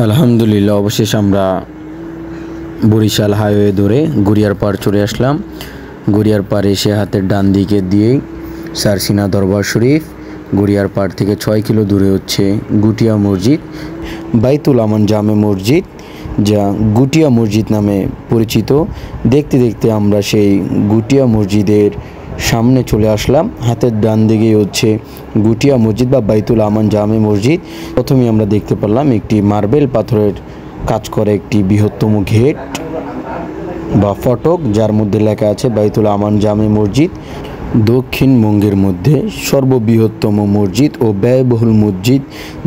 আলহামদুলিল্লাহ, অবশেষে আমরা বরিশাল হাইওয়ে ধরে গড়িয়ার পাড় চলে আসলাম। গড়িয়ার পাড়ে এসে হাতের ডান দিকে দিয়েই সারসিনা দরবার শরীফ, গড়িয়ার পাড় থেকে 6 কিলো দূরে হচ্ছে গুটিয়া মসজিদ, বাইতুল আমান জামে মসজিদ, যা গুটিয়া মসজিদ নামে পরিচিত। দেখতে দেখতে আমরা সেই গুটিয়া মসজিদের সামনে চলে আসলাম। হাতের ডান দিকেই হচ্ছে গুটিয়া মসজিদ বা বাইতুল আমান জামে মসজিদ। প্রথমেই আমরা দেখতে পেলাম একটি মার্বেল পাথরের কাজ করে একটি বৃহত্তম গেট বা ফটক, যার মধ্যে লেখা আছে বাইতুল আমান জামে মসজিদ, দক্ষিণবঙ্গের মধ্যে সর্ববৃহত্তম মসজিদ ও ব্যয়বহুল মসজিদ,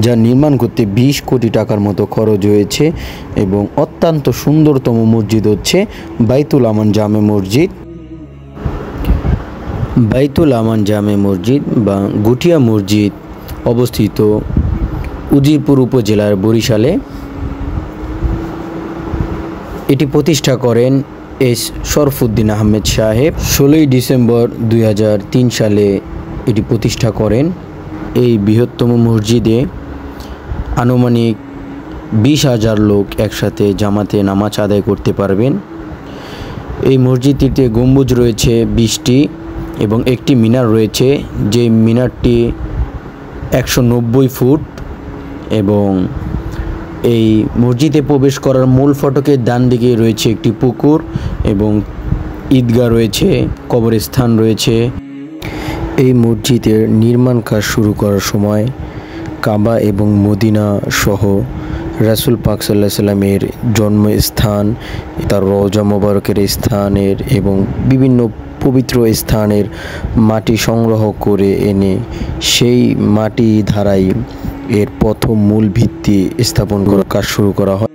যা নির্মাণ করতে 20 কোটি টাকার মতো খরচ হয়েছে। এবং অত্যন্ত সুন্দরতম মসজিদ হচ্ছে বাইতুল আমান জামে মসজিদ। বাইতুল আমান জামে মসজিদ বা গুটিয়া মসজিদ অবস্থিত উজিরপুর উপজেলার বরিশালে। এটি প্রতিষ্ঠা করেন এস শরফুদ্দিন আহমেদ সাহেব। 16ই ডিসেম্বর 2003 সালে এটি প্রতিষ্ঠা করেন। এই বৃহত্তম মসজিদে আনুমানিক 20,000 লোক একসাথে জামাতে নামাজ আদায় করতে পারবেন। এই মসজিদটিতে গম্বুজ রয়েছে 20টি এবং একটি মিনার রয়েছে, যে মিনারটি 190 ফুট। এবং এই মসজিদে প্রবেশ করার মূল ফটকের ডান দিকে রয়েছে একটি পুকুর এবং ঈদগাহ রয়েছে, কবরস্থান রয়েছে। এই মসজিদের নির্মাণ কাজ শুরু করার সময় কাবা এবং মদিনা সহ রাসূল পাক সাল্লাল্লাহু আলাইহি সাল্লামের জন্মস্থান, তার রওজা মোবারকের স্থানের এবং বিভিন্ন পবিত্র স্থানের মাটি সংগ্রহ করে এনে সেই মাটি ধারাই এর প্রথম মূল ভিত্তি স্থাপন করার কাজ শুরু করা হয়।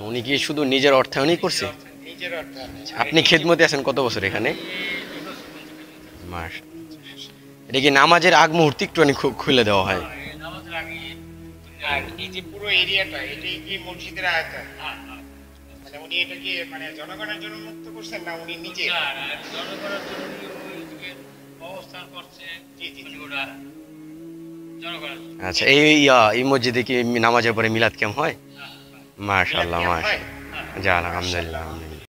উনি কি শুধু নিজের অর্থায়নই করছে? আপনি খেদমতে আছেন কত বছর এখানে? এটা কি নামাজের আগ মুহূর্তে একটু খুলে দেওয়া হয়? এই যে পুরো এরিয়াটা, এটাই কি মসজিদের আয়তন? মানে উনি এটা কি মানে জনগণের জন্য মুক্ত করছেন না উনি নিজে? জনগণের জন্য অবস্থান করছে। আচ্ছা, এই মসজিদে কি নামাজের পরে মিলাদ ক্যাম্প হয়? মাশাআল্লাহ, মাশাআল্লাহ, যা আলহামদুলিল্লাহ।